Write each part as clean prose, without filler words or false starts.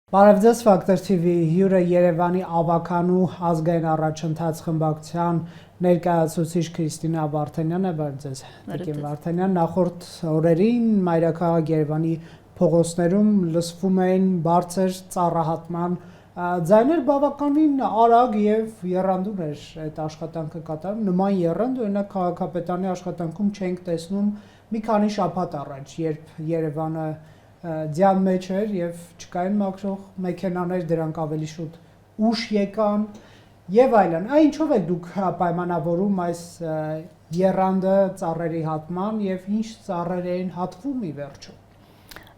Բարև ձեզ, Factor TV հյուրը Երևանի ավականու ազգային առաջընթաց խմբակցության ներկայացուցիչ Քրիստինա Վարդանյանն է, բարև ձեզ, Տիկին Վարդանյան, նախորդ օրերին մայրաքաղաք Երևանի փողոցներում լսվում էին բարձր ծառահատման ձայներ, բավականին արագ եւ եռանդուն էր այդ աշխատանքը կատարում, նման եռանդ օրինակ քաղաքապետարանի աշխատանքում չենք տեսնում մի քանի շաբաթ առաջ, երբ Երևանը ձյան մեջ էր եւ չկային մաքրող մեքենաներ, դրանք ավելի շուտ ուշ եկան եւ այլն։ Այն ինչով եք դուք պայմանավորում այս եռանդը ծառերի հատման եւ ինչ ծառեր էին հատվում ի վերջո։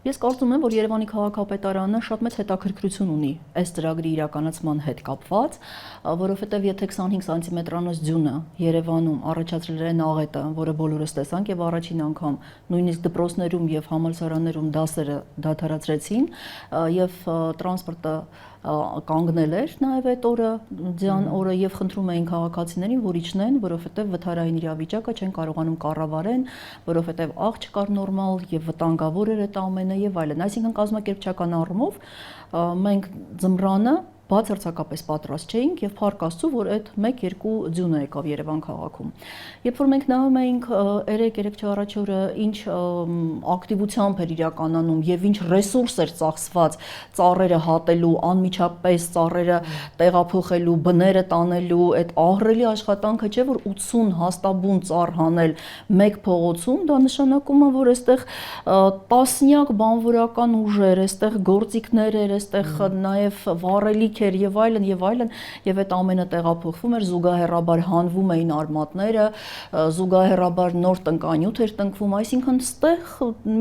Ես կարծում եմ, որ Երևանի քաղաքապետարանը շատ մեծ հետաքրքրություն ունի այս ծրագրի իրականացման հետ կապված, որովհետև եթե 25 սանտիմետրանոց ձյունը Երևանում առաջացրել է աղետը, որը բոլորս տեսանք եւ առաջին անգամ նույնիսկ դպրոցներում եւ համալսարաններում դասերը դադարեցրեցին եւ տրանսպորտը կանգնել էր նաև այդ օրը, ձյան օրը եւ խնդրում էին քաղաքացիներին, որ իջնեն, որովհետեւ վթարային իրավիճակը չեն կարողանում կառավարեն, որովհետեւ աղ չկար նորմալ եւ վտանգավոր էր այդ ամենը եւ այլն։ Այսինքն կազմակերպչական առումով մենք ձմռանը բացարձակապես պատրաստ չէինք եւ փառք Աստծո, որ այդ 1-2 ձյունը եկավ Երևան քաղաքում։ Երբ որ մենք նայում էինք 3 առաջ օրը ինչ ակտիվությամբ էր իրականանում եւ ինչ ռեսուրս էր ծախսված ծառերը հատելու, անմիջապես ծառերը տեղափոխելու, բները տանելու, այդ ահռելի աշխատանքը չէ որ 80 հաստաբուն ծառ հանել մեկ փողոցում, դա նշանակում է, որ այստեղ տասնյակ բանվորական ուժեր, այստեղ գործիքներ էր, այստեղ նաեւ վառելիք եւ այլն եւ այդ ամենը տեղափոխվում էր, զուգահեռաբար հանվում էին արմատները, զուգահեռաբար նոր տնկանյութ էր տնկվում, այսինքն ստեղ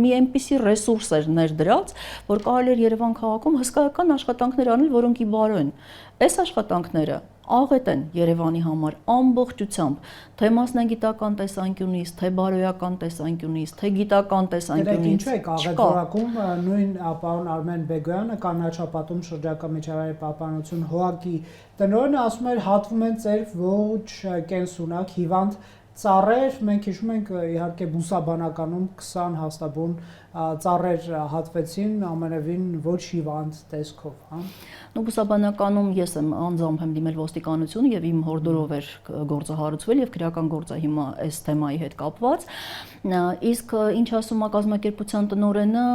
մի այնպիսի ռեսուրս էր ներդրած, որ կարելի էր Երևան քաղաքում հսկայական աշխատանքներ անել, որոնք ի բարո են։ Այս աշխատանքները աղետ են Երևանի համար ամբողջությամբ, թե մասնագիտական տեսանկյունից, թե բարոյական տեսանկյունից, թե գիտական տեսանկյունից։ Ինչու է աղետ որակում նույն պարոն Արմեն Բեգոյանը կանաչապատում շրջակա միջավայրի պահպանություն ՀՕԱԿ-ի տնօրենը ասում էր հատվում են ծեր ոչ կենսունակ հիվանդ ծառեր, մենք հիշում ենք իհարկե բուսաբանականում 20 հաստաբուն ծառեր հատվեցին ամենևին ոչ հիվանդ տեսքով, հա։ Նու բուսաբանականում ես եմ անձամբ եմ դիմել ոստիկանություն եւ իմ հորդորով էր գործը հարուցվել եւ քրեական գործը հիմա այս թեմայի հետ կապված։ Իսկ ինչ ասում է կազմակերպության տնօրենը,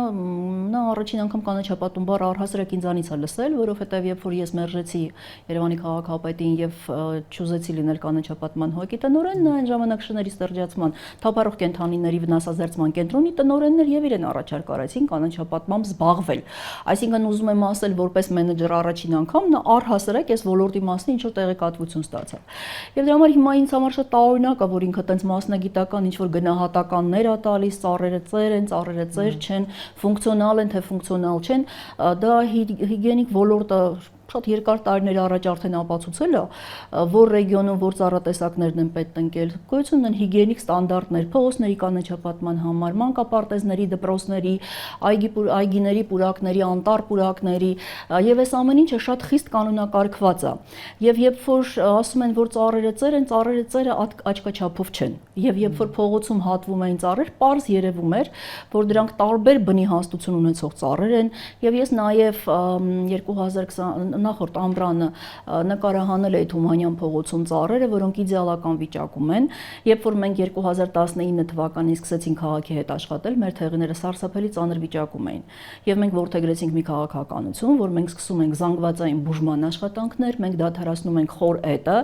նա առաջին անգամ կանաչապատում բառը առհասարակ ինձանից է լսել, որովհետեւ երբ որ ես մերժեցի Երևանի քաղաքապետին եւ չուզեցի լինել կանաչապատման ՀՕԱԿ-ի տնօրենն, այն ժամանակ շների ստեղծման թափառող կենթանիների վնասազերծման կենտրոնի տնօրեններ եւ իրեն առաջարկ արեցին կանաչապատմամբ զբաղվել։ Այսինքն ուզում եմ ասել, որպես մենեջեր առաջին անգամ նա առհասարակ այս ոլորտի մասին ինչ որ տեղեկատվություն ստացավ։ Եվ դրա համար հիմա ինձ համար շատ տարօրինակ է, որ ինքը տենց մասնագիտական ինչ որ գնահատականներ է տալիս, ծառերը ծեր են, ծառերը ծեր չեն, ֆունկցիոնալ են, թե ֆունկցիոնալ չեն, դա հիգիենիկ ոլորտը շատ երկար տարիներ առաջ արդեն ապացուցել է, որ ռեգիոնում որ ծառատեսակներն են պետք տնկել, գոյություն ունեն հիգիենիկ ստանդարտներ, փողոցների կանաչապատման համար, մանկապարտեզների, դպրոցների, այգիների պուրակների, անտառ պուրակների, եւ այս ամեն ինչը շատ խիստ կանոնակարգված է։ Եվ երբ որ ասում են, որ ծառերը ծեր են, ծառերը ծերը աչքաչափով չեն։ Եվ երբ որ փողոցում հատվում էին ծառեր, պարզ երևում էր, որ դրանք տարբեր բնի հաստություն ունեցող ծառեր են, եւ ես նաեւ 2020 նախորդ ամռանը նկարահանել էի Թումանյան փողոցում ծառերը, որոնք իդեալական վիճակում են, երբ որ մենք 2019 թվականին սկսեցինք քաղաքի հետ աշխատել, մեր թեղիները սարսափելի ծանր վիճակում էին։ Եվ մենք որդեգրեցինք մի քաղաքականություն, որ մենք սկսում ենք զանգվածային բուժման աշխատանքներ, մենք դադարեցնում ենք խոր էտը,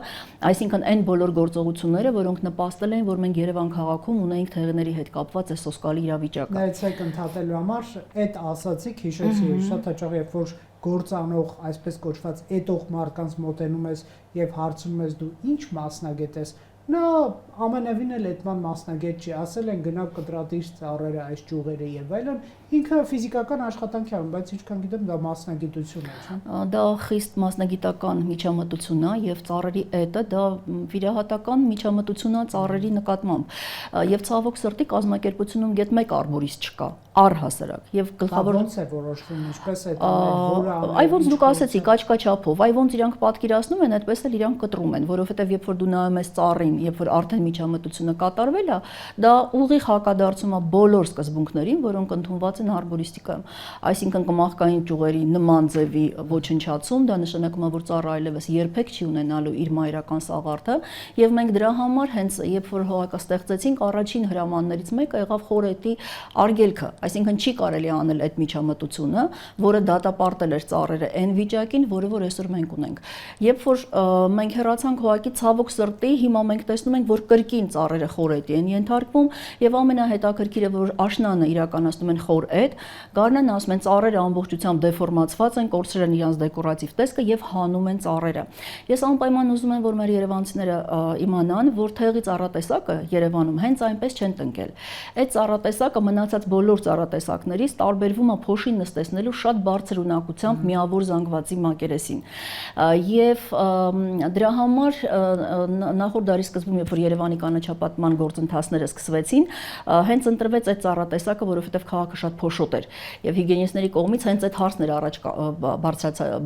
այսինքն այն բոլոր գործողությունները, որոնք նպաստել են, որ մենք Երևան քաղաքում ունենք թեղիների հետ կապված այս սոսկալի իրավիճակը։ Ներեցեք ընդհատելու համար այդ ասացիք հիշեցի շատ հաճախ երբ որ գործանող, այսպես կոչված էտող մարդկանց մոտենում ես եւ հարցնում ես դու ինչ մասնագետ ես, նա ամենևին էլ այդման մասնագետ չի, ասել են գնա կտրատիր ծառերը այս ճյուղերը եւ այլն, ինքը ֆիզիկական աշխատանք է, բայց ինչքան գիտեմ դա մասնագիտություն է, չէ՞։ Դա խիստ մասնագիտական միջամտություն է եւ ծառերի էտը դա վիրահատական միջամտություն է ծառերի նկատմամբ։ Եվ ցավոք սրտի կազմակերպությունում գետ մեկ արբորիստ չկա, առհասարակ եւ գլխավոր ոնց է որոշվում, ինչպես է տանել, այ ոնց դուք ասեցիք աչքաչափով, այ ոնց իրանք պատկերացնում են, այդպես էլ իրանք կտրում են, որովհետեւ երբ որ դու նայում ես ծառին, երբ որ արդեն միջամտությունը կատարվել է, դա ուղիղ հակադարձում է բոլոր սկզբունքներին, որոնք ընդունված են արբորիստիկայում, այսինքն կմախկային ճյուղերի նման ձևի ոչնչացում, դա նշանակում է, որ ծառը այլևս երբեք չի ունենալու իր մայրական սաղարթը, եւ մենք դրա համար հենց երբ որ հողակը ստեղծեցինք, առաջին հրամաններից մեկը եղավ խորհետի արգելքը, այսինքն չի կարելի անել այդ միջամտությունը, որը դատապարտել էր ծառերը այն վիճակին, որ այսօր մենք ունենք։ Երբ որ մենք հեռացանք հողակի ցավոք սրտի, հիմա մենք տեսնում ենք, որ կրկին ծառերը խորհետի են ենթարկվում եւ ամենահետաքրքիրը, որ աշնանը իրականացնում են խորհետ, գարնան ասում են ծառերը ամբողջությամբ դեֆորմացված են, կորցրել են իրենց դեկորատիվ տեսքը եւ հանում են ծառերը։ Ես անպայման ուզում եմ, որ մեր երևանցիները իմանան, որ թեղի ծառատեսակը Երևանում հենց այնպես չեն տնկել։ Այդ ծառատեսակը մնացած բոլոր ծառատեսակներից տարբերվում է փոշի նստեցնելու շատ բարձր ունակությամբ միավոր զանգվածի մակերեսին։ Եվ դրա համար նախորդ դարի սկզբում, երբ որ Երևանի կանաչապատման գործընթացները սկսվեցին, հենց ընտրվեց այդ ծառատեսակը, որովհետև քաղաքը շատ փոշոտ էր։ Եվ հիգիենիստների կողմից հենց այդ հարցն էր առաջ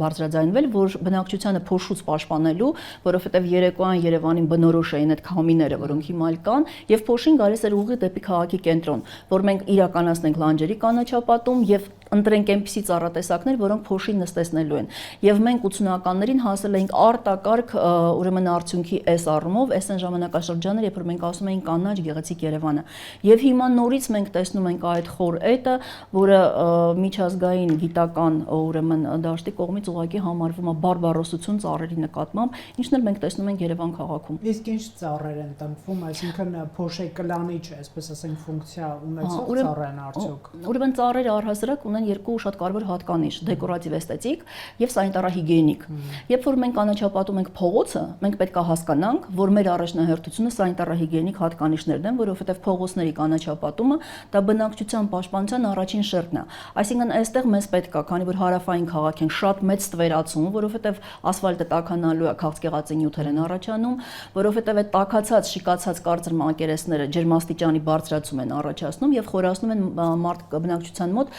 բարձրաձայնվել, որ բնակչությանը փոշուց պաշտպանելու, որովհետև երեկոյան Երևանին բնորոշ էին այդ քամիները, որոնք հիմա էլ կան, եւ փոշին գալիս էր ուղիղ դեպի քաղաքի կենտրոն, որ մենք իրականացնենք լանջերի կանաչապատում եւ ընտրենք այնպիսի ծառատեսակներ, որոնք փոշին նստեցնելու են։ Եվ մենք 80-ականներին հասել էինք արտակարգ ուրեմն արդյունքի այս առումով, այս այն ժամանակաշրջանը, երբ որ մենք ասում էինք կանաչ գեղեցիկ Երևանը։ Եվ հիմա նորից մենք տեսնում ենք այդ խորհետը, որը միջազգային գիտական ուրեմն դաշտի կողմից ուղղակի համարվում է բարբարոսություն ծառերի նկատմամբ, ինչն էլ մենք տեսնում ենք Երևան քաղաքում։ Իսկ ինչ ծառեր են տնկվում, այսինքն փոշի կլանիչ, այսպես ասենք, ֆունկցիա ունեցող ծառ են արդյոք։ Ուրեմն ծառերը առհասարակ ունեն երկու շատ կարևոր հատկանիշ՝ դեկորատիվ էսթետիկ եւ սանիտարահիգիենիկ։ Երբ որ մենք կանաչապատում ենք փողոցը, մենք պետք է հասկանանք, որ մեր առաջնահերթությունը սանիտարահիգիենիկ հատկանիշներն են, որովհետեւ փողոցների կանաչապատումը դա բնակչության պաշտպանության առաջին շերտն է։ Այսինքն այստեղ մեզ պետք է, քանի որ հարավային քաղաք են, շատ մեծ ստվերացում, որովհետեւ ասֆալտը տաքանալու է, քաղցկեղածի նյութեր են առաջանում, որովհետեւ այդ տաքացած, շիկացած կարծր մակերեսները ջերմաստիճանի բարձրացում են առաջացնում եւ խորացնում են բնակչության մոտ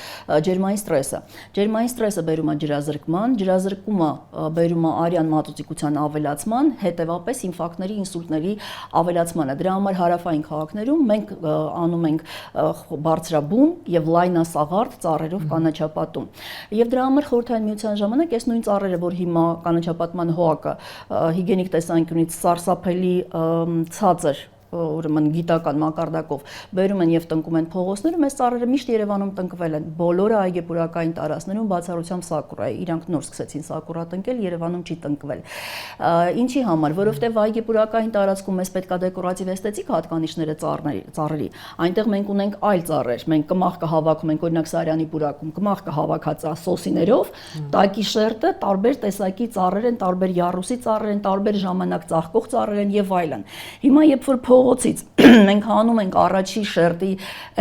ջերմային ստրեսը։ Ջերմային ստրեսը բերում է ջրազրկման, ջրազրկումը բերում է արյան մատուցիկության ավելացման, հետևապես ինֆարկտների, ինսուլտների ավելացմանը։ Դրա համար հարավային քաղաքներում մենք անում ենք բարձրաբուն եւ լայնասաղարթ ծառերով կանաչապատում։ Եվ դրա համար խորհրդային միության ժամանակ այս նույն ծառերը, որ հիմա կանաչապատման հողակը հիգիենիկ տեսանկյունից սարսափելի ցածր ուրեմն գիտական մակարդակով բերում են եւ տնկում են փողոցներում, այս ծառերը միշտ Երևանում տնկվել են։ Բոլորը այգեպուրակային տարածքներում բացառությամբ սակուրայի, իրանք նոր սկսեցին սակուրա տնկել, Երևանում չի տնկվել։ Ինչի համար, որովհետեւ այգեպուրակային տարածքում մեզ պետք է դեկորատիվ էսթետիկ հատկանիշները ծառերի։ Այնտեղ մենք ունենք այլ ծառեր, մենք կմախ կհավաքում ենք, օրինակ Սարյանի պուրակում կմախ կհավաքած սոսիներով, տակի շերտը տարբեր տեսակի ծառեր են, տարբեր յառուսի ծառեր են, տարբեր ժամանակ ծաղկող ծառեր են եւ այլն։ Հիմա երբ որ փողոցից մենք հանում ենք առաջի շերտի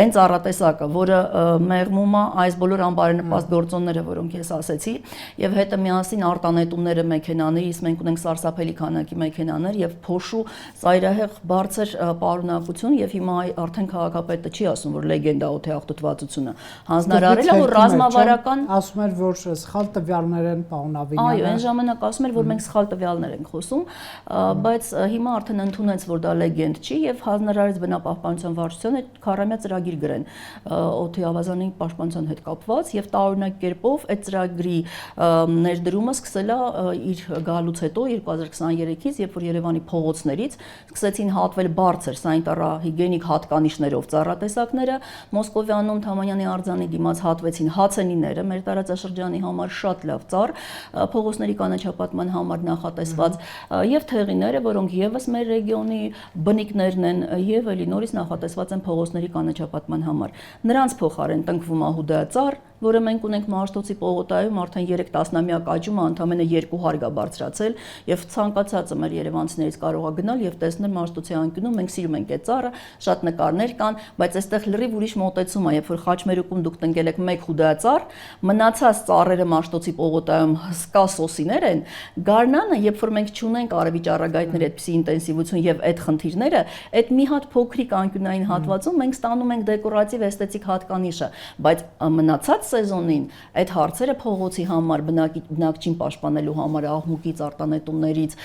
այն ծառատեսակը, որը մեղմում է այս բոլոր անբարենպաստ գործոնները, որոնք ես ասեցի, եւ հետը միասին արտանետումները մեքենաներից, մենք ունենք սարսափելի քանակի մեքենաներ եւ փոշու ծայրահեղ բարձր պարունակություն եւ հիմա արդեն քաղաքապետը չի ասում, որ լեգենդա օթեախտոտվածությունը հանձնարարել է, որ ռազմավարական ասում էր, որ սխալ տվյալներ են պարոն Ավինյանը։ Այո, այն ժամանակ ասում էր, որ մենք սխալ տվյալներ ենք խոսում, բայց հիմա արդեն ընդունեց, որ դա լեգենդ չի եւ հանձնարարեց բնապահպանության վարչությանը քառամյա ծրագիր գրեն օդի ավազանի պաշտպանության հետ կապված եւ տարօրինակ կերպով այդ ծրագրի ներդրումը սկսել է իր գալուց հետո 2023-ից, երբ որ Երևանի փողոցներից սկսեցին հատվել բարձր սանիտարահիգիենիկ հատկանիշներով ծառատեսակները, Մոսկովյանում Թամանյանի արձանի դիմաց հատվեցին հացենիները, մեր տարածաշրջանի համար շատ լավ ծառ, փողոցների կանաչապատման համար նախատեսված եւ թեղիները, որոնք եւս մեր ռեգիոնի բնիկներն են եւ էլի նորից նախատեսված են փողոցների կանաչապատման համար։ Նրանց փոխարեն տնկվում է հուդայածառ, որը մենք ունենք Մաշտոցի պողոտայում արդեն 3 տասնամյակ աճում է, ընդամենը 2 հարգ է բարձրացել եւ ցանկացածը մեր երևանցիներից կարող է գնալ եւ տեսնել Մաշտոցի անկյունում, մենք սիրում ենք այդ ծառը, շատ նկարներ կան, բայց այստեղ լրիվ ուրիշ մոտեցում է, երբ որ Խաչմերուկում դուք տնկել եք 1 հուդայածառ, մնացած ծառերը Մաշտոցի պողոտայում հսկա սոսիներ են, գարնանը, երբ որ մենք չունենք արևի ճառագայթների այդպիսի ինտենսիվություն եւ այդ խնդիրները, այդ մի հատ փոքրիկ անկյունային հատվածում մենք ստանում ենք դեկորատիվ էսթետիկ հատկանիշը, բայց մնացած սեզոնին այդ հարցերը փողոցի համար, բնակչին պաշտպանելու համար, աղմուկից, արտանետումներից,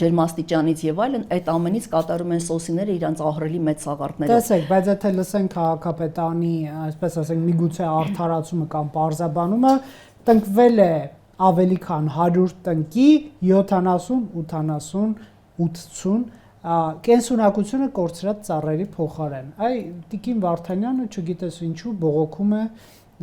ջերմաստիճանից եւ այլն, այդ ամենից կատարում են սոսիները իրանց ահռելի մեծ սաղարթներով։ Տեսեք, բայց եթե լսենք քաղաքապետարանի, այսպես ասենք, միգուցե արդարացումը կամ պարզաբանումը, տնկվել է ավելի քան 100 տնկի 70, 80, 80 կենսունակությունը կորցրած ծառերի փոխարեն։ Այ Տիկին Վարդանյանը չգիտես ինչու բողոքում է,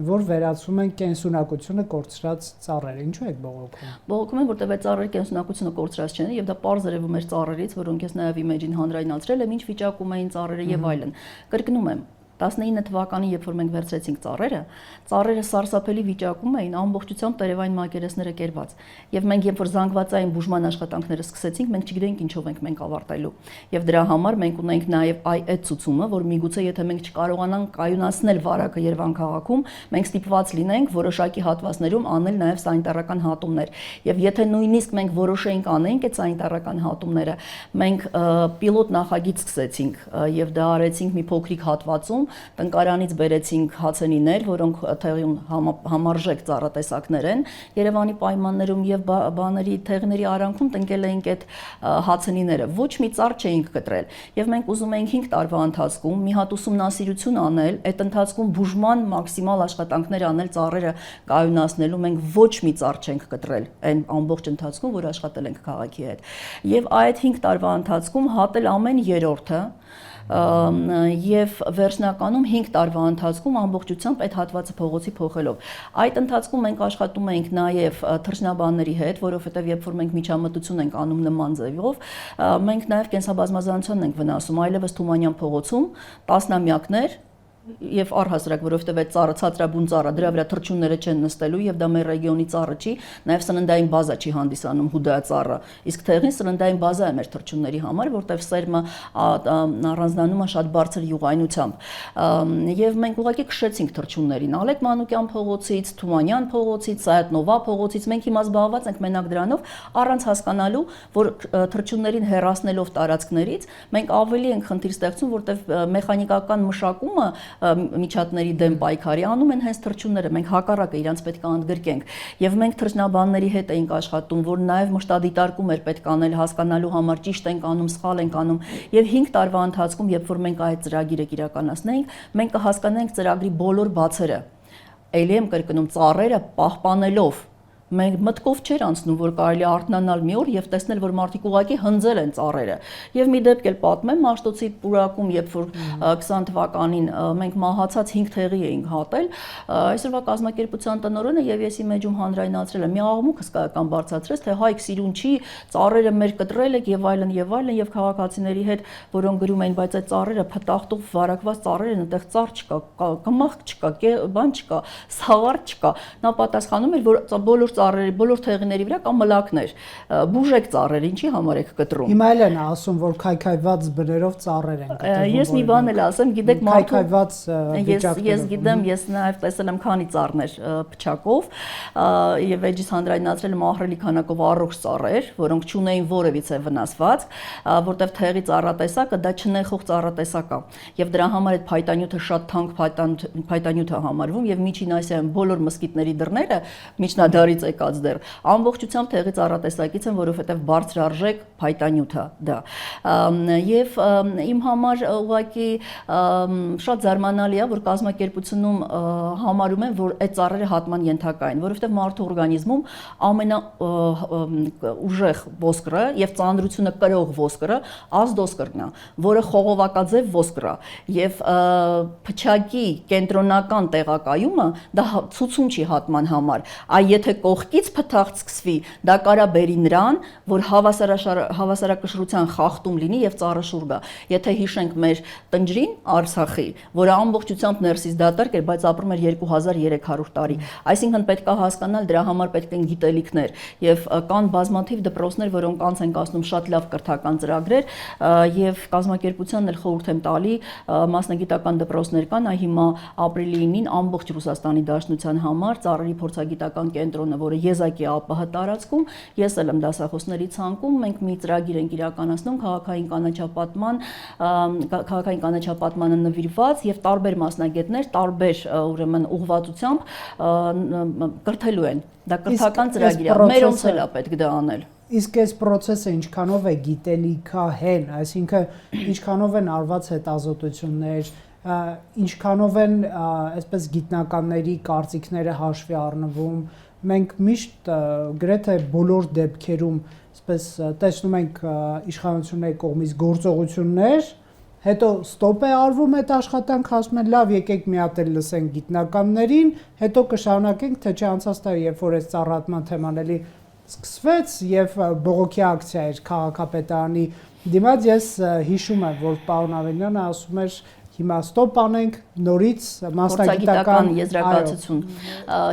որ վերացում են կենսունակությունը կորցրած ծառերը։ Ինչու եք բողոքում։ Բողոքում են, որտեղ այդ ծառերի կենսունակությունը կորցրած չեն, եւ դա պարզ երևում էր ծառերից, որոնք ես նաեւ իմեջին հանրայնացրել եմ, ինչ վիճակում էին ծառերը եւ այլն։ Կրկնում եմ, 19 թվականին, երբ որ մենք վերցրեցինք ծառերը սարսափելի վիճակում էին, ամբողջությամբ տերևային մակերեսները կերված։ Եվ մենք երբ որ զանգվածային բուժման աշխատանքները սկսեցինք, մենք չգիտեինք ինչով ենք ավարտելու։ Եվ դրա համար մենք ունենք նաև այդ ցուցումը, որ միգուցե եթե մենք չկարողանանք կայունացնել վարակը Երևան քաղաքում, մենք ստիպված լինենք որոշակի հատվածներում անել նաև սանիտարական հատումներ։ Եվ եթե նույնիսկ մենք որոշեինք անենք այդ սանիտարական հատումները, մենք պիլոտ նախագիծ սկսեցինք եւ դա արեցինք մի փոքրիկ հատվածում, տնկարանից բերեցինք հացենիներ, որոնք թեղին համարժեք ծառատեսակներ են, Երևանի պայմաններում եւ բաների թեղների արանքում տնկել էինք այդ հացենիները, ոչ մի ծառ չէինք կտրել եւ մենք ուզում էինք 5 տարվա ընթացքում մի հատ ուսումնասիրություն անել, այդ ընթացքում բուժման մաքսիմալ աշխատանքներ անել ծառերը կայունացնելու, մենք ոչ մի ծառ չենք կտրել այն ամբողջ ընթացքում, որ աշխատել ենք քաղաքի հետ եւ այդ 5 տարվա ընթացքում հատել ամեն երրորդը եւ վերջնականում 5 տարվա ընթացքում ամբողջությամբ այդ հատվածը փողոցի փոխելով։ Այդ ընթացքում մենք աշխատում ենք նաեւ թռչնաբանների հետ, որովհետեւ երբ որ մենք միջամտություն ենք անում նման ձևով, մենք նաեւ կենսաբազմազանությանն ենք վնասում, այլևս Թումանյան փողոցում տասնամյակներ եւ առհասարակ, որովհետեւ այդ ծառը ցածրաբուն ծառը, դրա վրա թռչունները չեն նստելու եւ դա մեր ռեգիոնի ծառը չի, նաեւ սննդային բազա չի հանդիսանում հուդա ծառը։ Իսկ թեղին սննդային բազա է մեր թռչունների համար, որտեւ սերմը առանձնանում է շատ բարձր յուղայնությամբ։ Եվ մենք ուղղակի քշեցինք թռչուններին Ալեք Մանուկյան փողոցից, Թումանյան փողոցից, Սայաթնովա փողոցից, մենք հիմա զբաղված ենք մենակ դրանով, առանց հասկանալու, որ թռչուններին հեռացնելով տարածքներից, մենք ավելի ենք խնդիր ստեղծում, որտեւ մեխանիկական մշակումը միջատների դեմ պայքարի անում են հենց թռչունները, մենք հակառակը իրանց պետք է ընդգրկենք եւ մենք թռչնաբանների հետ էինք աշխատում, որ նաեւ մշտադիտարկում էր պետք անել հասկանալու համար ճիշտ ենք անում, սխալ ենք անում եւ 5 տարվա ընթացքում, երբ որ մենք այդ ծրագիրը իրականացնենք, մենք կհասկանանք ծրագրի բոլոր բացերը։ Ելի եմ կրկնում, ծառերը պահպանելով մենք մտքով չէր անցնում, որ կարելի է արթնանալ մի օր եւ տեսնել, որ մարդիկ ուղակի հնձել են ծառերը։ Եվ մի դեպք էլ պատմեմ, Մաշտոցի պուրակում, երբ որ 20 թվականին մենք մահացած 5 թեղի էինք հատել, այսօրվա կազմակերպության տնօրենը եւ ես իմեջում հանրայնացրել եմ, մի աղմուկ հսկայական բարձրացրեց, թե հայք սիրուն չի, ծառերը մեր կտրել եք եւ այլն եւ քաղաքացիների հետ, որոնք գրում էին, բայց այդ ծառերը փտախտով վարակված ծառեր են, այդտեղ ծառ չկա, կմախք չկա, բան չկա, սաղար չկա։ Նա պատասխանում էր, որ բոլոր ծառերի, բոլոր թեղիների վրա կա մլակներ։ Բուժեք ծառեր, ինչի համար եք կտրում։ Հիմա էլ են ասում, որ քայքայված բներով ծառեր են կտրում։ Ես մի բան էլ ասեմ, գիտեք, քայքայված վիճակներով։ Ես գիտեմ, ես նաև տեսել եմ քանի ծառներ փչակով եւ էջից հանրայնացրել եմ ահռելի քանակով առողջ ծառեր, որոնք չունեին որևիցե վնասվածք, որտեվ թեղի ծառատեսակը դա չնեխող ծառատեսակ է։ Եվ դրա համար այդ փայտանյութը շատ թանկ փայտանյութ է համարվում եւ Միջին Ասիայում բոլոր մսկիթների դռները միջնադարից եկած դեռ ամբողջությամբ թեղի ծառատեսակից են, որովհետև բարձրարժեք փայտանյութ է դա։ Եվ իմ համար ուղղակի շատ զարմանալի է, որ կազմակերպությունում համարում են, որ այդ ծառերը հատման ենթակա են, որովհետև մարդու օրգանիզմում ամենաուժեղ ոսկրը եւ ծանրությունը կրող ոսկրը ազդոսկրն է, որը խողովակաձև ոսկր է եւ փչակի կենտրոնական տեղակայումը դա ցուցում չի հատման համար, այ եթե կողքից փթախ սկսվի, դա կարա բերի նրան, որ հավասարակշռության խախտում լինի եւ ծառը շուռ գա։ Եթե հիշենք մեր տնջրին Արցախի, որը ամբողջությամբ ներսից դատարկ էր, բայց ապրում էր 2300 տարի, այսինքն պետք է հասկանալ դրա համար պետք են գիտելիքներ եւ կան բազմաթիվ դպրոցներ, որոնք անց են կացնում շատ լավ կրթական ծրագրեր եւ կազմակերպությանն էլ խորհուրդ եմ տալի, մասնագիտական դպրոցներ կան, այ հիմա ապրիլի 9-ին ամբողջ Ռուսաստանի Դաշնության համար ծառերի փորձագիտական կենտրոնը, որը եզակի ԱՊՀ տարածքում, ես էլ եմ դասախոսների ցանկում, մենք մի ծրագիր ենք իրականացնում քաղաքային կանաչապատմանը նվիրված եւ տարբեր մասնագետներ տարբեր ուրեմն ուղղվածությամբ կրթելու են։ Դա կրթական ծրագիր է, մերոնց էլ է պետք դա անել։ Իսկ այս process-ը ինչքանով է գիտելիքահեն, այսինքն ինչքանով են արված հետազոտություններ, ինչքանով են այսպես գիտնականների կարծիքները հաշվի առնվում, մենք միշտ գրեթե բոլոր դեպքերում այսպես տեսնում ենք իշխանությունների կողմից գործողություններ, հետո ստոպ է արվում այդ աշխատանքը, ասում են լավ, եկեք մի հատ էլ լսենք գիտնականներին, հետո կշարունակենք, թե չանցած տարի, երբ որ այս ծառայատման թեման էլի սկսվեց եւ բողոքի ակցիա էր քաղաքապետարանի դիմաց, ես հիշում եմ, որ պարոն Ավենյանը ասում էր հիմա ստոպ անենք, նորից մասնագիտական եզրակացություն։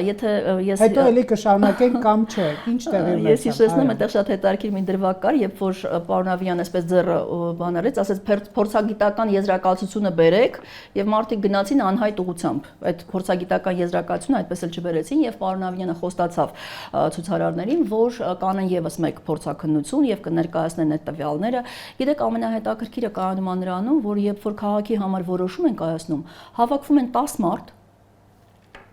Եթե ես հետո էլի կշարունակենք կամ չէ, ինչ տեղի ունեցավ։ Ես հիշեցնում եմ, այդտեղ շատ հետաքրքիր մի դրվագ կար, երբ որ պարոն Ավիան այսպես ձեռը բանարեց, ասեց փորձագիտական եզրակացությունը բերեք, եւ մարդիկ գնացին անհայտ ուղությամբ։ Այդ փորձագիտական եզրակացությունը այդպես էլ չբերեցին եւ պարոն Ավիանը խոստացավ ցուցարարներին, որ կանեն եւս մեկ փորձաքննություն եւ կներկայացնեն այդ տվյալները։ Գիտեք, ամենահետաքրքիրը կայանում է նրանում, որ երբ որ քաղաքի համար որոշում են կայացնում, հավաքվում են 10 մարդ,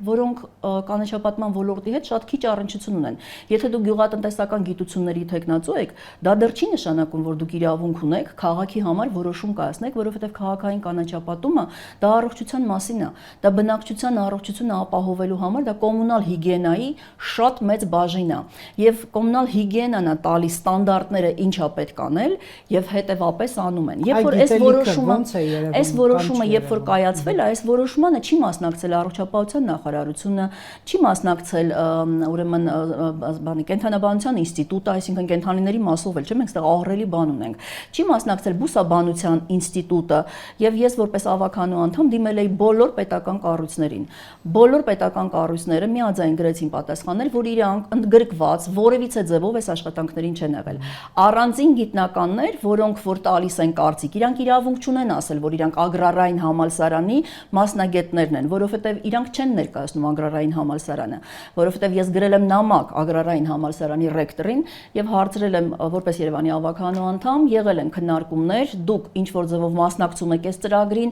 որոնք կանաչապատման ոլորտի հետ շատ քիչ առնչություն ունեն։ Եթե դուք գյուղատնտեսական գիտությունների տեխնացու եք, դա դեռ չի նշանակում, որ դուք իրավունք ունեք քաղաքի համար որոշում կայացնեք, որովհետև քաղաքային կանաչապատումը դա առողջության մասին է, դա բնակչության առողջությունը ապահովելու համար դա կոմունալ հիգիենայի շատ մեծ բաժին է։ Եվ կոմունալ հիգիենան է տալիս ստանդարտները ինչա պետք անել եւ հետեւապես անում են։ Երբ որ այս որոշումը երբ որ կայացվել է, այս որոշմանը չի մասնակցել առողջապահության նախարարությունը, չի մասնակցել ուրեմն կենթանաբանության ինստիտուտը, այսինքն կենթանիների մասով էլ, չէ՞, մենք այստեղ ահռելի բան ունենք։ Չի մասնակցել բուսաբանության ինստիտուտը, եւ ես որպես ավականու անդամ դիմել էի բոլոր պետական կառույցներին։ Բոլոր պետական կառույցները միաձայն գրեցին պատասխանել, որ իրանք ընդգրկված որևիցե ձևով այս աշխատանքներին չեն եղել։ Առանձին գիտնականներ, որոնք որ տալիս են կարծիք, իրանք իրավունք չունեն ասել, որ իրանք ագրարային համալսարանի մասնագետներն են, որովհետեւ իրանք չեն ներկայացնում ագրարային համալսարանը, որովհետև ես գրել եմ նամակ ագրարային համալսարանի ռեկտորին եւ հարցրել եմ որպես Երևանի ավականու անդամ, եղել են քննարկումներ, դուք ինչ որ ձևով մասնակցում եք այս ծրագրին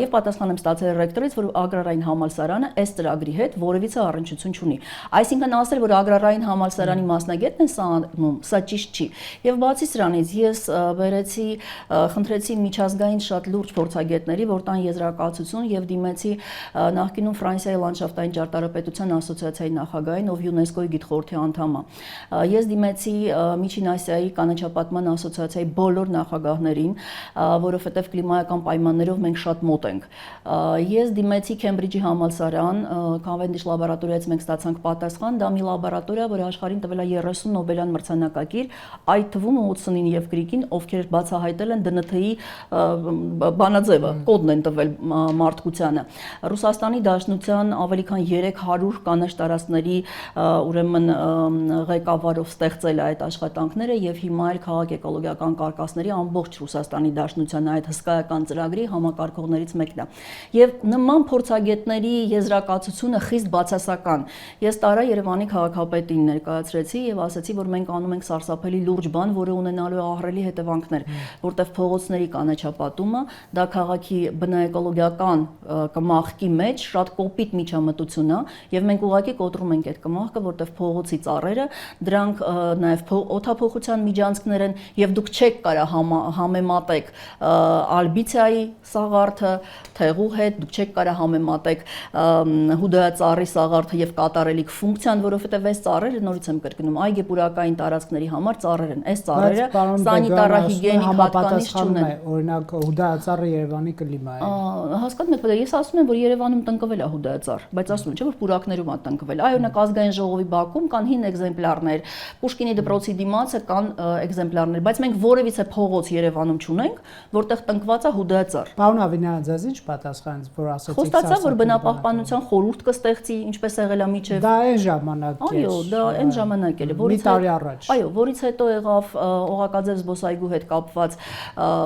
եւ պատասխան եմ ստացել ռեկտորից, որ ագրարային համալսարանը այս ծրագրի հետ որևիցե առնչություն չունի։ Այսինքն ասել, որ ագրարային համալսարանի մասնագետն է սա անում, սա ճիշտ չի։ Եվ բացի սրանից ես բերեցի, խնդրեցի միջազգային շատ լուրջ փորձագետների, որ տան եզրակացություն եւ դիմեցի նախկինում Ֆրանսիայի լանդշաֆտային ճարտարապետության ասոցիացիայի նախագահին, ով ՅՈՒՆԵՍԿՕ-ի գիտխորհրդի անդամ է։ Ես դիմեցի Միջին Ասիայի կանաչապատման ասոցիացիայի բոլոր նախագահներին, որովհետև կլիմայական պայմաններով մենք շատ մոտ ենք։ Ես դիմեցի Քեմբրիջի համալսարան, Cavendish լաբորատորիայից մենք ստացանք պատասխան, դա մի լաբորատորիա, որը աշխարհին տվել է 30 Նոբելյան մրցանակակիր, այդ թվում 89 եւ Գրիկին, ովքեր բացահայտել են ԴՆԹ-ի բանաձևը, կոդն են տվել մարդկությանը։ Ռուսաստանի Դաշնության ավելի քան 300 կանաչ տարածքների ուրեմն ղեկավարով ստեղծել է այդ աշխատանքները եւ հիմա էլ քաղաք-էկոլոգիական կարկասների ամբողջ Ռուսաստանի Դաշնության այդ հսկայական ծրագրի համակարգողներից մեկն է։ Եվ նման փորձագետների եզրակացությունը խիստ բացասական։ Ես տարա Երևանի քաղաքապետին ներկայացրեցի եւ ասացի, որ մենք անում ենք սարսափելի լուրջ բան, որը ունենալու է ահռելի հետևանքներ, որտեղ փողոցների կանաչապատումը դա քաղաքի բնաէկոլոգիական կմախքի մեջ շատ կոպիտ միջամտություն է եւ մենք ուղղակի կոտրում ենք այդ կմախքը, որտեղ փողոցի ծառերը դրանք նաեւ օդափոխության միջանցքներ են եւ դուք չեք կարա համեմատեք ալբիցիայի սաղարթը թեղու հետ, դուք չեք կարա համեմատեք հուդայածառի սաղարթը եւ կատարելիք ֆունկցիան, որովհետեւ այս ծառերը նորից եմ կրկնում, այգեպուրակային տարածքների համար ծառեր են։ Այս ծառերը սանիտարահիգիենիկ հատկանիշ չունեն։ Օրինակ հուդայածառը Երևանի կլիմա է։ Հասկանում եք, ես ասում եմ, որ Երևանում տնկվել է հուդայածառ, բայց ասում եմ, չէ՞ որ պուրակներում է տնկվել։ Այ օրինակ ազգային ժողովի բակում կան հին էկզեմպլյարներ, Պուշկինի դպրոցի դիմացը կան էկզեմպլյարներ, բայց մենք որևիցե փողոց Երևանում չունենք, որտեղ տնկված է հուդայածառ։ Պարոն Ավինյան, ձեզ ինչ պատասխանեց, որ ասացիք։ Խոստացա, որ բնապահպանության խորհուրդ կստեղծի, ինչպես եղել է միջև։ Դա այն ժամանակ է։ Այո, դա այն ժամանակ էր, որից մի տարի առաջ։ Այո, որից հետո եղավ Օղակաձև զբոսայգու հետ կապված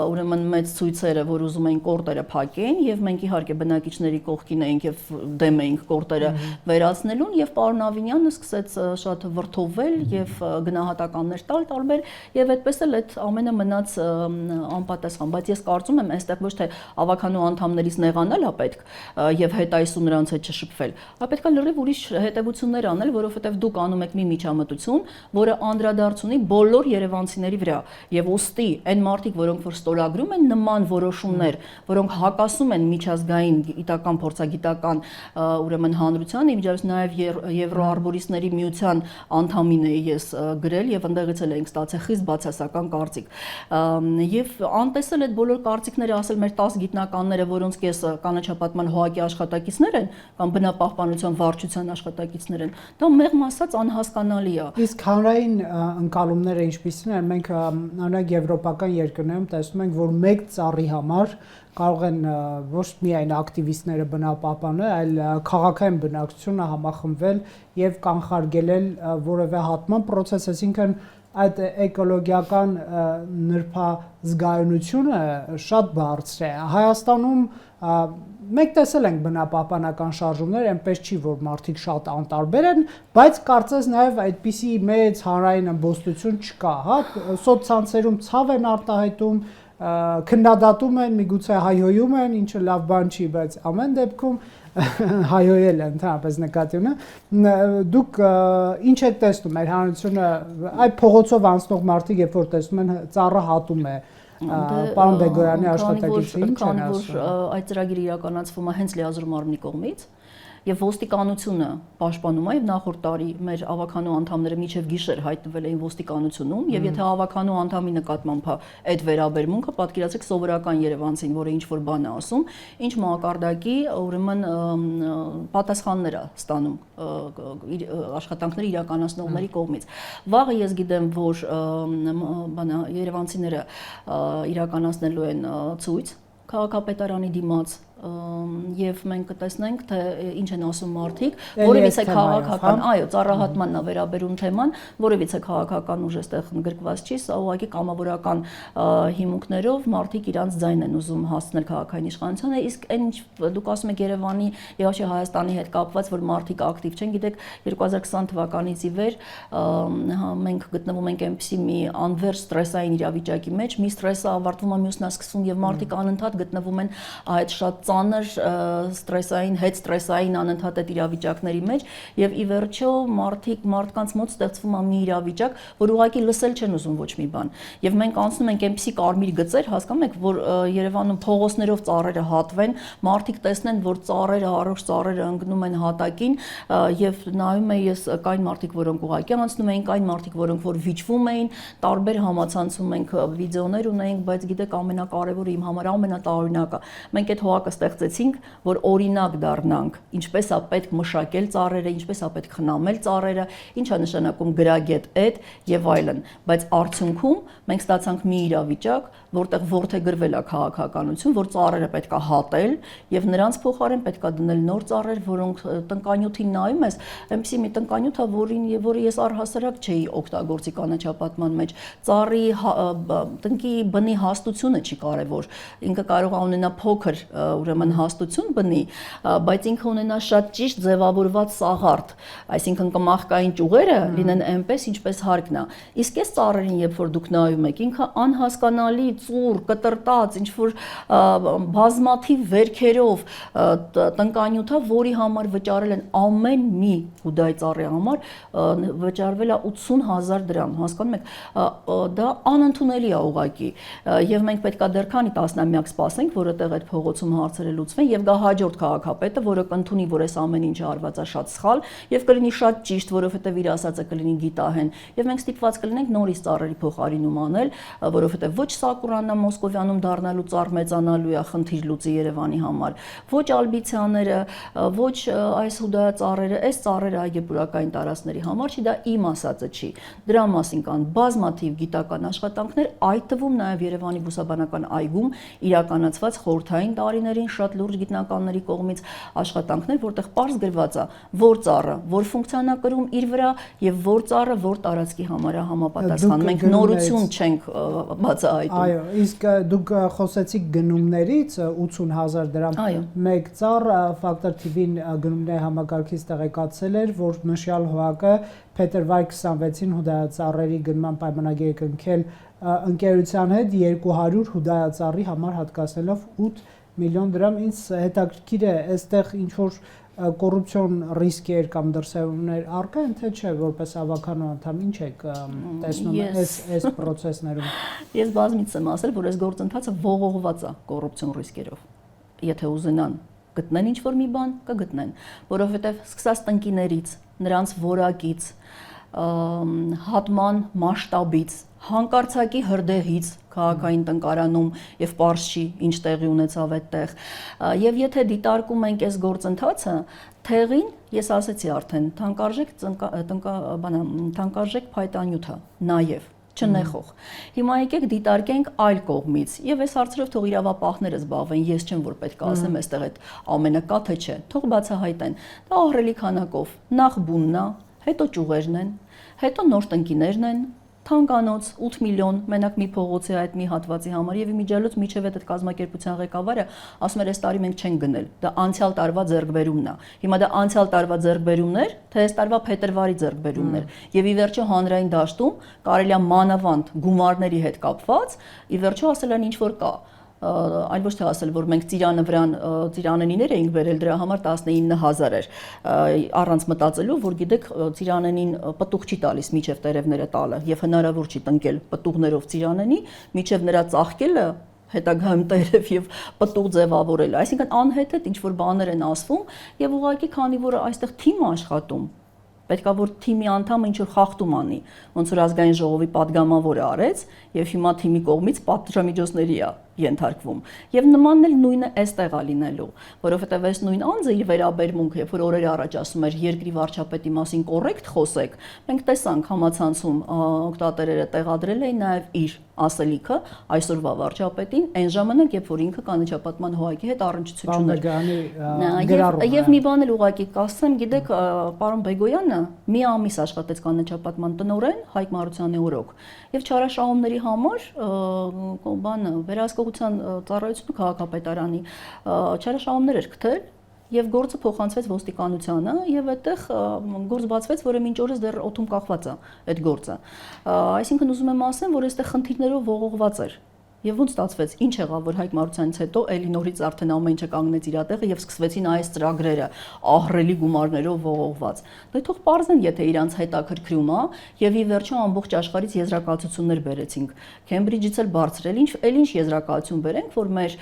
ուրեմն մեծ ցույցերը, որ ուզում էին կորտերը փակեն, եւ մենք իհարկե բնակիչների կողքին էինք եւ դեմ դեմ էինք կորտերը վերացնելուն եւ պարոն Ավինյանը սկսեց շատ վրթովել եւ գնահատականներ տալ տարբեր եւ այդպես էլ այդ ամենը մնաց անպատասխան, բայց ես կարծում եմ այստեղ ոչ թե ավականու անդամներից նեղանալ է պետք եւ հետայսու նրանց հետ չշփվել, այլ պետք է լրիվ ուրիշ հետևություններ անել, որովհետեւ դուք անում եք մի միջամտություն, որը անդրադարձ ունի բոլոր երևանցիների վրա եւ ուստի այն մարդիկ, որոնք որ ստորագրում են նման որոշումներ, որոնք հակասում են միջազգային գիտական փորձագիտական ուրեմն հանրության, իմիջիայլոց նաեւ Եվրոարբորիստների միության անդամին էի ես գրել եւ ընդդեղից էլ էինք ստացել խիստ բացասական կարծիք եւ անտեսել այդ բոլոր կարծիքները, ասել մեր 10 գիտնականները, որոնց կեսը կանաչապատման հողակի աշխատակիցներ են կամ բնապահպանության վարչության աշխատակիցներ են, դա մեղմ ասած անհասկանալի է։ Իսկ հանրային ընկալումները ինչպիսին են, մենք օրինակ եվրոպական երկրներում տեսնում ենք, որ մեկ ծառի համար կարող են ոչ միայն ակտիվիստները բնապահպանել, այլ քաղաքային բնակչությունը համախմբվել եւ կանխարգելել որևէ հատման process, այսինքն այդ էկոլոգիական նրբազգայունությունը շատ բարձր է։ Հայաստանում մենք տեսել ենք բնապահպանական շարժումներ, այնպես չի, որ մարդիկ շատ անտարբեր են, բայց կարծես նաև այդպիսի մեծ հանրային ըմբոստություն չկա, հա, սոցցանցերում ցավ են արտահայտում, քննադատում են, միգուցե հայհոյում են, ինչը լավ բան չի, բայց ամեն դեպքում հայհոյել են, ընդհանրապես նկատի ունեմ։ Դուք ինչ եք տեսնում, մեր հանրությունը այդ փողոցով անցնող մարդիկ, երբ որ տեսնում են ծառը հատում է, պարոն Բեգոյանի աշխատակիցը ինչ են ասում։ Այդ ծրագիրը իրականացվում է հենց լիազոր մարմնի կողմից եւ ոստիկանությունը պաշտպանում է եւ նախորդ տարի մեր ավականու անդամները միջև գիշեր հայտնվել էին ոստիկանությունում եւ եթե ավականու անդամի նկատմամբ այդ վերաբերմունքը պատկերացրեք սովորական երևանցին, որը ինչ որ բան է ասում, ինչ մակարդակի ուրեմն պատասխաններ է ստանում աշխատանքների իրականացնողների կողմից։ Վաղը ես գիտեմ, որ բանա երևանցիները իրականացնելու են ցույց քաղաքապետարանի դիմաց եւ մենք կտեսնենք թե ինչ են ասում մարդիկ, որևիցե քաղաքական, այո, ծառահատմանն է վերաբերում թեման, որևիցե քաղաքական ուժ այստեղ ընդգրկված չի, սա ուղղակի կամավորական հիմունքներով մարդիկ իրանց ձայն են ուզում հասցնել քաղաքային իշխանությանը, իսկ այն ինչ դուք ասում եք Երևանի եւ այլ Հայաստանի հետ կապված, որ մարդիկ ակտիվ չեն, գիտեք 2020 թվականից ի վեր մենք գտնվում ենք այնպիսի մի անվերջ ստրեսային իրավիճակի մեջ, մի ստրեսը ավարտվում է, մյուսն է սկսվում եւ մարդիկ անընդհատ գտնվում են այդ շատ ծանր ստրեսային, հետ ստրեսային անընդհատ այդ իրավիճակների մեջ եւ ի վերջո մարդկանց մոտ ստեղծվում է մի իրավիճակ, որ ուղղակի լսել չեն ուզում ոչ մի բան։ Եվ մենք անցնում ենք այնպիսի կարմիր գծեր, հասկանում եք, որ Երևանում փողոցներով ծառերը հատվեն, մարդիկ տեսնեն, որ ծառերը, առողջ ծառերը ընկնում են հատակին եւ նայում եմ ես կային մարդիկ, որոնք ուղղակի անցնում էին, կային մարդիկ, որոնք որ վիճվում էին, տարբեր համացանցում ենք վիդեոներ ունեինք, բայց գիտեք ամենակարևորը իմ համար ամենատարօրինակը մենք այդ հողակը ստեղծեցինք, որ օրինակ դառնանք, ինչպես է պետք մշակել ծառերը, ինչպես է պետք խնամել ծառերը, ինչ է նշանակում գրագետ այդ եւ այլն, բայց արդյունքում մենք ստացանք մի իրավիճակ, որտեղ որդեգրվել է քաղաքականություն, որ ծառերը պետք է հատել եւ նրանց փոխարեն պետք է դնել նոր ծառեր, որոնք տնկանյութին նայում ես, այնպեսի մի տնկանյութ է, որը ես առհասարակ չէի օգտագործի կանաչապատման մեջ, ծառի տնկի բնի հաստությունը չի կարեւոր, ինքը կարող է ունենա փոքր ուրեմն հաստություն բնի, բայց ինքը ունենա շատ ճիշտ ձևավորված սաղարթ, այսինքն կմախկային ճյուղերը լինեն այնպես, ինչպես հարկն է։ Իսկ այս ծառերին, երբ որ դուք նայում եք, ինքը անհասկանալի ծուռ, կտրտած, ինչ որ բազմաթիվ վերքերով տնկանյութը, որի համար վճարել են ամեն մի հուդայ ծառի համար վճարվել է 80,000 դրամ, հասկանում եք, դա անընդունելի է ուղղակի, եւ մենք պետք է դեռ քանի տասնամյակ սպասենք, որ այդտեղ այդ փողոցում հարցերը լուծվեն եւ գա հաջորդ քաղաքապետը, որը կընդունի, որ այս ամեն ինչը արված է շատ սխալ եւ կլինի շատ ճիշտ, որովհետեւ իր ասածը կլինի գիտահեն եւ մենք ստիպված կլինենք նորից ծառերի փոխարինում անել, որովհետեւ ոչ Սակուրաննա Մոսկովյանում դառնալու ծառ մեծանալու է խնդիր լուծի Երևանի համար, ոչ ալբիցյաները, ոչ այս հուդայ ծառերը, այս ծառերը այգեպուրակային տարածքների համար չի, դա իմ ասածը չի։ Դրա մասին կան բազմաթիվ գիտական աշխատանքներ, այդ թվում նաեւ Երևանի բուսաբանական այգում իրականացված խորհրդային տարիներին էին շատ լուրջ գիտնականների կողմից աշխատանքներ, որտեղ պարզ գրված է, որ ծառը, որ ֆունկցիան է կրում իր վրա եւ որ ծառը որ տարածքի համար է համապատասխան։ Մենք նորություն չենք բացահայտում։ Այո, իսկ դուք խոսեցիք գնումներից 80,000 դրամ։ Մեկ ծառ Factor TV-ին գնումների համակարգից տեղեկացել էր, որ նշյալ ՀՕԱԿ-ը փետրվար 26-ին հուդայածառերի գնման պայմանագիր կնքել ընկերության հետ 200 հուդայածառի համար հատկացնելով 8 միլիոն դրամ։ Ինձ հետաքրքիր է, այստեղ ինչ որ կոռուպցիոն ռիսկեր կամ դրսևորումներ առկա են, թե չէ, որպես ավականու անդամ ինչ եք տեսնում այս process-ներում։ Ես բազմիցս եմ ասել, որ այս գործընթացը ողողված է կոռուպցիոն ռիսկերով։ Եթե ուզենան գտնեն ինչ որ մի բան, կգտնեն, որովհետև սկսած տնկիներից, նրանց որակից, հատման մասշտաբից, հանկարծակի հրդեհից քաղաքային տնկարանում եւ պարզ չի ինչ տեղի ունեցավ այդտեղ եւ եթե դիտարկում ենք այս գործընթացը թեղին ես ասացի արդեն թանկարժեք փայտանյութը նաեւ չնեխող հիմա եկեք դիտարկենք այլ կողմից եւ այս հարցերով թող իրավապահները զբաղվեն ես չեմ որ պետք է ասեմ այստեղ այդ ամենը կա թե չէ թող բացահայտեն դա ահռելի քանակով նախ բունն է հետո ճյուղերն են հետո նոր տնկիներն են թանկանոց 8 միլիոն մենակ մի փողոցի այդ մի հատվածի համար եւ իմիջիալոց միջև այդ կազմակերպության ղեկավարը ասում էր այս տարի մենք չենք գնել դա անցյալ տարվա ձեռքբերումն է հիմա դա անցյալ տարվա ձեռքբերումներ թե այս տարվա փետրվարի ձեռքբերումներ եւ ի վերջո հանրային դաշտում կարելի է մանավանդ գումարների հետ կապված ի վերջո ասել են ինչ որ կա այլ ոչ թե ասել որ մենք ծիրանը վրան ծիրանենիներ էինք վերել դրա համար 19000 էր առանց մտածելու որ գիտեք ծիրանենին պտուղ չի տալիս միջև տերևները տալը եւ հնարավոր չի տնկել պտուղներով ծիրանենի միջև նրա ծաղկելը հետագայում տերև եւ պտուղ ձևավորելը այսինքն անհետ ինչ որ բաներ են ասվում եւ ուղղակի քանի որ այստեղ թիմ աշխատում պետքա որ թիմի անդամը ինչ որ խախտում անի ոնց որ ազգային ժողովի падգամավորը արեց եւ հիմա թիմի կողմից պատժամիջոցների է ենթարկվում եւ նմանն էլ նույնը էստեղ է լինելու որովհետեւ այս նույն անձը իր վերաբերմունքը երբ որ օրեր առաջ ասում էր երկրի վարչապետի մասին կոռեկտ խոսեք մենք տեսանք համացանցում օկտատերերը տեղադրել էին նաեւ իր ասելիքը այսօրվա վարչապետին այն ժամանակ երբ որ ինքը կանաչապատման հողակի հետ առնչություն ուներ եւ մի բան էլ ուղղակի կասեմ գիտեք պարոն Բեգոյանը մի ամիս աշխատեց կանաչապատման տնօրեն Հայկ Մարությանի օրոք եւ չարաշահումների համար բանը վերահսկողության ծառայությունը քաղաքապետարանի չարաշահումներ էր գտել եւ գործը փոխանցվեց ոստիկանությանը եւ այդտեղ գործ բացվեց, որը մինչ օրս դեռ օդում կախված է այդ գործը։ Այսինքն ուզում եմ ասեմ, որ այստեղ խնդիրներով ողողված էր։ Եվ ոնց ստացվեց, ինչ եղավ, որ Հայկ Մարությանից հետո էլի նորից արդեն ամեն ինչը կանգնեց իր տեղը եւ սկսվեցին այս ծրագրերը ահռելի գումարներով ողողված։ Դե թող պարզեն, եթե իրանց հետաքրքրում է եւ ի վերջո ամբողջ աշխարհից եզրակացություններ բերեցինք։ Քեմբրիջից էլ բարձրել, ինչ եզրակացություն բերենք, որ մեր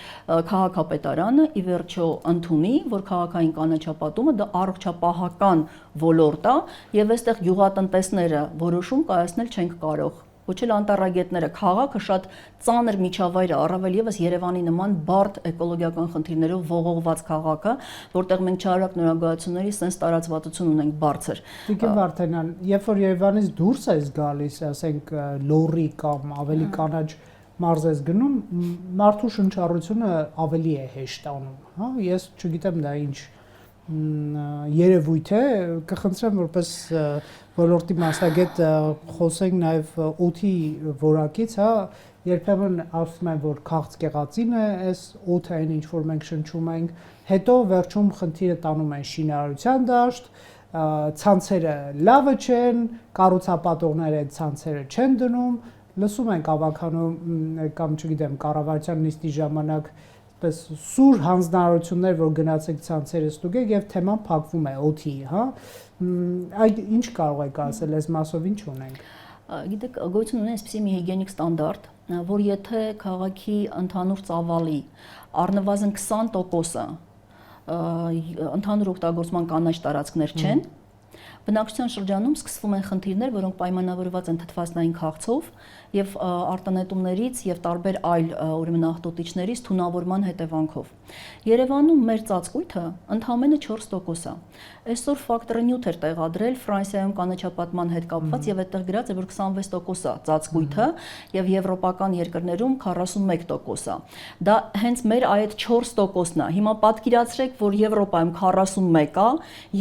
քաղաքապետարանը ի վերջո ընդունի, որ քաղաքային կանաչապատումը դա առողջապահական ոլորտ է եւ այստեղ գյուղատնտեսները որոշում կայացնել չենք կարող։ Ոչ էլ անտառագետները քաղաքը շատ ծանր միջավայր է, առավել եւս Երևանի նման բարդ էկոլոգիական խնդիրներով ողողված քաղաքը, որտեղ մենք չարագ նորագույացությունների sense տարածվածություն ունենք բարձր։ Տիկին Վարդանյան, երբ որ Երևանից դուրս ես գալիս, ասենք լորի կամ ավելի կանաչ մարզ ես գնում, մարդու շնչառությունը ավելի է հեշտ անում, հա, ես չգիտեմ դա ինչ երևույթ է, կխնդրեմ որպես ոլորտի մասնագետ խոսենք նաև օդի որակից, հա, երբեմն ասում են, որ քաղցկեղածին է, այս օդը այն ինչ որ մենք շնչում ենք, հետո վերջում խնդիրը տանում են շինարարության դաշտ, ցանցերը լավը չեն, կառուցապատողները այդ ցանցերը չեն դնում, լսում ենք ավականու կամ չգիտեմ կառավարության նիստի ժամանակ պես սուր հանձնարարություններ, որ գնացեք ցանցերը ստուգեք եւ թեման փակվում է օդի, հա։ Այդ ինչ կարող եք ասել, այս մասով ինչ ունենք։ Գիտեք, գոյություն ունի այսպիսի մի հիգիենիկ ստանդարտ, որ եթե քաղաքի ընդհանուր ծավալի առնվազն 20%-ը ընդհանուր օգտագործման կանաչ տարածքներ չեն, բնակչության շրջանում սկսվում են խնդիրներ, որոնք պայմանավորված են թթվածնային քաղցով եւ արտանետումներից եւ տարբեր այլ ուրեմն աղտոտիչներից թունավորման հետևանքով։ Երևանում մեր ծածկույթը ընդամենը 4% է։ Այսօր ֆակտորը նյութ էր տեղադրել Ֆրանսիայում կանաչապատման հետ կապված եւ այդտեղ գրած է, որ 26% է ծածկույթը եւ եվրոպական երկրներում 41% է։ Դա հենց մեր այդ 4%-ն է։ Հիմա պատկերացրեք, որ Եվրոպայում 41 է,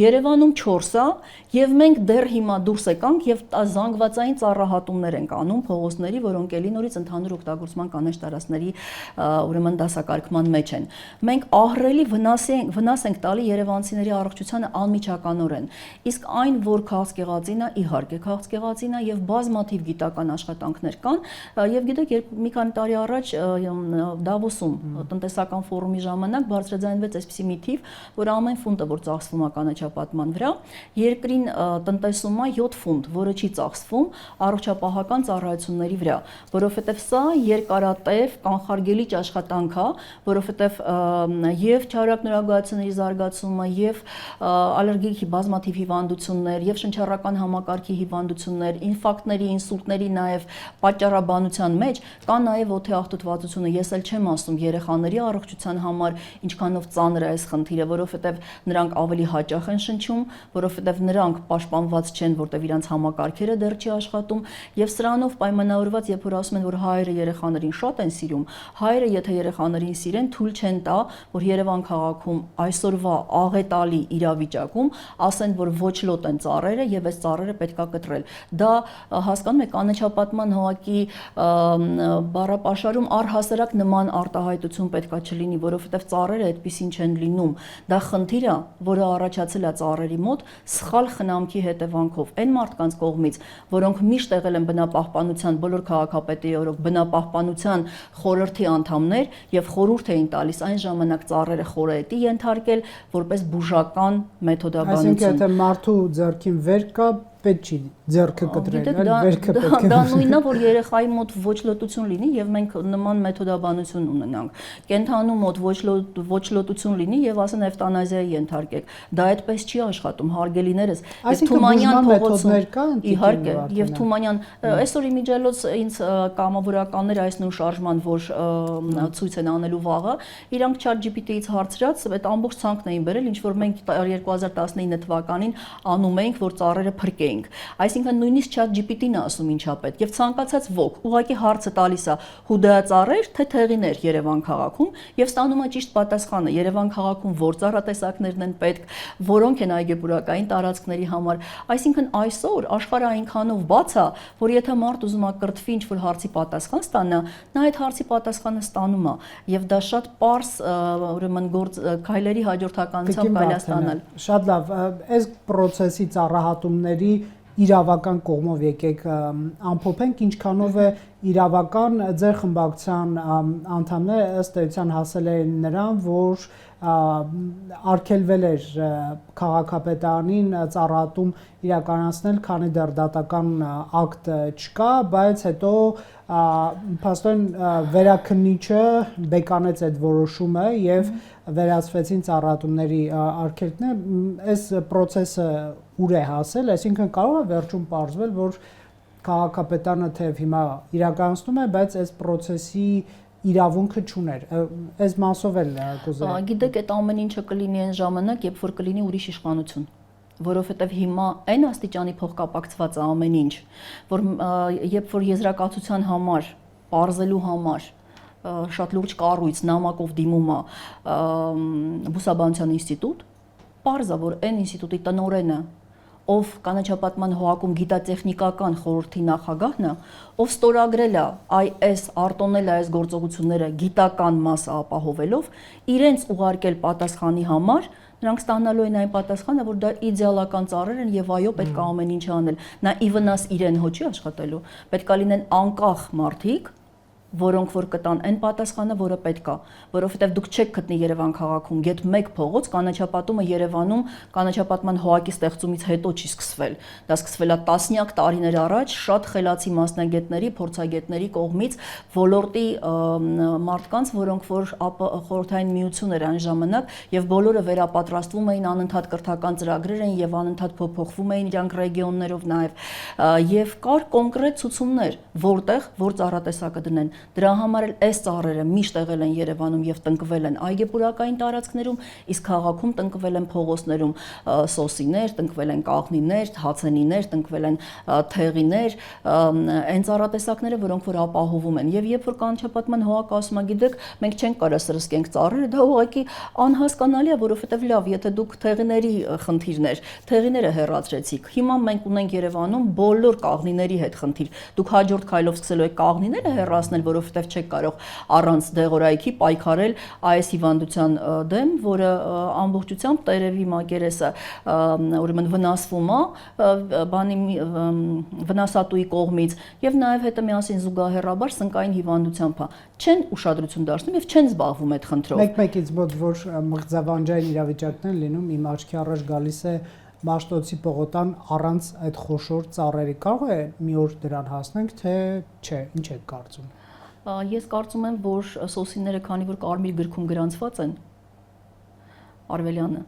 Երևանում 4 է եւ մենք դեռ հիմա դուրս եկանք եւ զանգվածային ծառահատումներ ենք անում փողոցների, որոնք էլի նորից ընդհանուր օգտագործման կանաչ տարածքների ուրեմն դասակարգման մեջ են։ Մենք ահռելի վնաս ենք տալի երևանցիների առողջությանը անմիջականորեն։ Իսկ այն, որ քաղցկեղածին է, իհարկե քաղցկեղածին է եւ բազմաթիվ գիտական աշխատանքներ կան եւ գիտեք, մի քանի տարի առաջ Դավոսում տնտեսական ֆորումի ժամանակ բարձրաձայնվեց այսպիսի մի թիվ, որ ամեն ֆունտը, որ ծախսվում է կանաչապատման վրա, երկրին տնտեսում է 7 ֆունտ, որը չի ծախսվում առողջապահական ծառայությունների վրա, որովհետև սա երկարատև կանխարգելիչ աշխատանք է, որովհետև եւ չարակնորագույցների զարգացումը եւ ալերգիկ բազմաթիվ հիվանդություններ եւ շնչառական համակարգի հիվանդություններ, ինֆարկտների, ինսուլտների նաեւ պատճառաբանության մեջ կա նաեւ օթեաղտոտվածությունը։ Ես էլ չեմ ասում երեխաների առողջության համար ինչքանով ծանր է այս խնդիրը, որովհետև նրանք ավելի հաճախ են շնչում, որովհետև նրանք պաշտպանված չեն, որտեղ իրանց համակարգերը դեռ չի աշխատում եւ սրանով պայմանավորված, երբ որ ասում են, որ հայերը երեխաներին շատ են սիրում, հայերը եթե երեխաներին սիրեն, թույլ չեն տա, որ Երևան քաղաքում այսօրվա աղետալի իրավիճակում ասեն, որ ոչ լոտ են ծառերը եւ այս ծառերը պետքա կտրել։ Դա հասկանում եք, կանաչապատման հողակի բառապաշարում առհասարակ նման արտահայտություն պետքա չլինի, որովհետեւ ծառերը այդպեսին չեն լինում։ Դա խնդիր է, որը առաջացել է ծառերի մոտ սխալ խնամքի հետևանքով այն մարդկանց կողմից, որոնք միշտ եղել են բնապահպանության բոլոր քաղաքապետի օրոք բնապահպանության խորհրդի անդամներ եւ խորհուրդ էին տալիս այն ժամանակ ծառերը խորհետի ենթարկել որպես բուժական մեթոդաբանություն։ Այսինքն եթե մարդու ձեռքին վեր կա, պետք չի ձեռքը կտրել, վերքը պետք է։ Դա նույնն է, որ երեխայի մոտ ոչ լոտություն լինի եւ մենք նման մեթոդաբանություն ունենանք։ Կենթանու մոտ ոչ լոտություն լինի եւ ասեն էվտանազիայի ենթարկեք։ Դա այդպես չի աշխատում, հարգելիներս։ Այս Թումանյան մեթոդներ կան։ Իհարկե, եւ Թումանյան այսօր իմիջիալոց ինձ կամավորականներ այս նույն շարժման, որ ցույց են անելու վաղը, իրանք ChatGPT-ից հարցրած այդ ամբողջ ցանկն էին բերել, ինչ որ մենք 2019 թվականին անում էինք, որ ծառերը փրկեինք։ Այսինքն նույնիսկ ChatGPT-ն է ասում ինչա պետք եւ ցանկացած ոք ուղղակի հարցը տալիս է հուդայածառեր թե թեղիներ Երևան քաղաքում եւ ստանում է ճիշտ պատասխանը Երևան քաղաքում որ ծառատեսակներն են պետք, որոնք են այգեպուրակային տարածքների համար։ Այսինքն այսօր աշխարհը այնքանով բաց է, որ եթե մարդ ուզում է կրթվի ինչ-որ հարցի պատասխան ստանա, նա այդ հարցի պատասխանը ստանում է եւ դա շատ պարզ ուրեմն քայլերի հաջորդականությամբ կարելի է ստանալ։ Շատ լավ, այս process-ի ծառահատումների իրավական կողմով եկեք ամփոփենք, ինչքանով է իրավական ձեր խմբակցության անդամները ըստ էության հասել են նրան, որ արգելվել էր քաղաքապետարանին ծառահատում իրականացնել, քանի դեռ դատական ակտ չկա, բայց հետո փաստորեն վերաքննիչը բեկանեց այդ որոշումը եւ վերացվեցին ծառահատումների արգելքները։ Այս process-ը ուր է հասել, այսինքն կարող է վերջում պարզվել, որ քաղաքապետարանը թեև հիմա իրականացնում է, բայց այս process-ի իրավունքը չուներ։ Այս մասով էլ կուզեի։ Գիտեք, այդ ամեն ինչը կլինի այն ժամանակ, երբ որ կլինի ուրիշ իշխանություն, որովհետև հիմա այն աստիճանի փոխկապակցված է ամեն ինչ, որ երբ որ եզրակացության համար, պարզելու համար շատ լուրջ կառույց նամակով դիմում է Բուսաբանության ինստիտուտ, պարզ է, որ այն ինստիտուտի տնօրենը, ով կանաչապատման հողակում գիտատեխնիկական խորհրդի նախագահն է, ով ստորագրել է այս արտոնել է այս գործողությունները գիտական մասը ապահովելով, իրենց ուղարկել պատասխանի համար, նրանք ստանալու են այն պատասխանը, որ դա իդեալական ծառեր են եւ այո, պետք է ամեն ինչ անել։ Նա ի վնաս իրեն հո չի աշխատելու, պետք է լինեն անկախ մարդիկ, որոնք որ կտան այն պատասխանը, որը պետք է, որովհետև դուք չեք գտնի Երևան քաղաքում գեթ 1 փողոց, կանաչապատումը Երևանում կանաչապատման հողակի ստեղծումից հետո չի սկսվել։ Դա սկսվել է տասնյակ տարիներ առաջ շատ խելացի մասնագետների, փորձագետների կողմից ոլորտի մարդկանց, որոնք որ խորհրդային միություն էր այն ժամանակ եւ բոլորը վերապատրաստվում էին, անընդհատ կրթական ծրագրեր էին եւ անընդհատ փոփոխվում էին իրանք ռեգիոններով նաեւ եւ կար կոնկրետ ցուցումներ, որ ծառատեսակը դնեն։ Դրա համար էլ այս ծառերը միշտ եղել են Երևանում եւ տնկվել են այգեպուրակային տարածքներում, իսկ քաղաքում տնկվել են փողոցներում սոսիներ, տնկվել են կաղնիներ, հացենիներ, տնկվել են թեղիներ, այն ծառատեսակները, որոնք որ ապահովում են։ Եվ երբ որ կանաչապատման հողակը ասում ա, գիտեք, մենք չենք կարա սրսկենք ծառերը, դա ուղղակի անհասկանալի է, որովհետեւ լավ, եթե դուք թեղիների խնդիրներ, թեղիները հեռացրեցիք, հիմա մենք ունենք Երևանում բոլոր կաղնիների հետ խնդիր։ Դուք հաջորդ քայլով սկսելու եք կաղնիները հեռացնել, որովհետև չեք կարող առանց դեղորայքի պայքարել այս հիվանդության դեմ, որը ամբողջությամբ տերևի մակերեսը ուրեմն վնասվում է վնասատուի կողմից եւ նաեւ հետը միասին զուգահեռաբար սնկային հիվանդությամբ է։ Չեն ուշադրություն դարձնում եւ չեն զբաղվում այդ խնդրով։ Մեկ-մեկից մոտ որ մղձավանջային իրավիճակներ լինում, իմ աչքի առաջ գալիս է Մաշտոցի պողոտան առանց այդ խոշոր ծառերի, կարող է մի օր դրան հասնենք, թե չէ, ինչ եք կարծում։ Ես կարծում եմ, որ սոսիները, քանի որ կարմիր գրքում գրանցված են, Արվելյանը,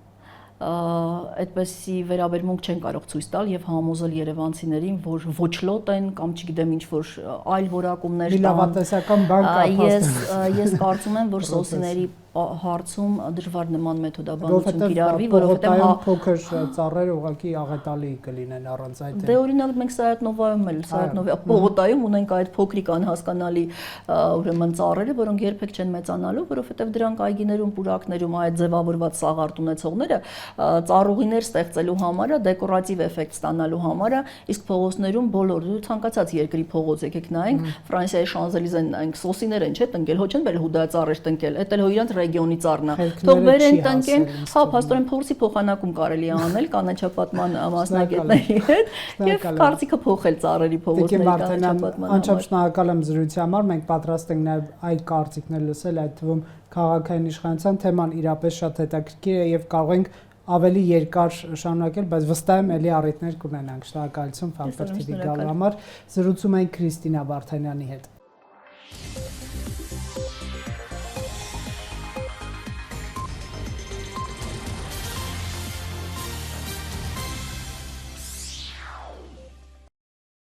այդպեսի վերաբերմունք չեն կարող ցույց տալ եւ համոզել երևանցիներին, որ ոչ լոտ են կամ չգիտեմ ինչ որ այլ որակումներ տան։ Լավատեսական բան կա։ Ես կարծում եմ, որ սոսիների հարցում դժվար նման մեթոդաբանություն կիրառվի, որովհետև փոքր ծառերը ուղղակի աղետալի կլինեն առանց այդ։ Դե օրինակ մենք Սայաթնովայում էլ, Պողոտայում ունենք այդ փոքրիկ անհասկանալի ուրեմն ծառերը, որոնք երբեք չեն մեծանալու, որովհետև դրանք այգիներում, պուրակներում այդ ձևավորված սաղարտ ունեցողները ծառուղիներ ստեղծելու համար, դեկորատիվ էֆեկտ ստանալու համար, իսկ փողոցներում բոլոր ցանկացած երկրի փողոց եկեք նայենք, Ֆրանսիայի Շանզելիզեն նայենք, սոսիներ են չէ տնկել, հո չեն բերել հուդա ծառեր տնկել, դա էլ հո իրանց ռեգիոնի ծառն է։ Թող բերեն տնկեն, հա, փաստորեն փորձի փոխանակում կարելի է անել կանաչապատման մասնագետների հետ եւ կարծիքը փոխել ծառերի փողոցների կանաչապատման համար։ Անչափ շնորհակալ եմ զրույցի համար, մենք պատրաստ ենք նաեւ այդ կարծիքներ լսել, այդ թվում քաղաքային իշխանության թեման իրապես շատ հետաքրքիր է եւ կարող ենք ավելի երկար շարունակել, բայց վստահ եմ ելի առիթներ կունենանք։ Շնորհակալություն Factor TV-ի գալու համար։ Զրուցում ենք Քրիստինա Վարդանյանի հետ։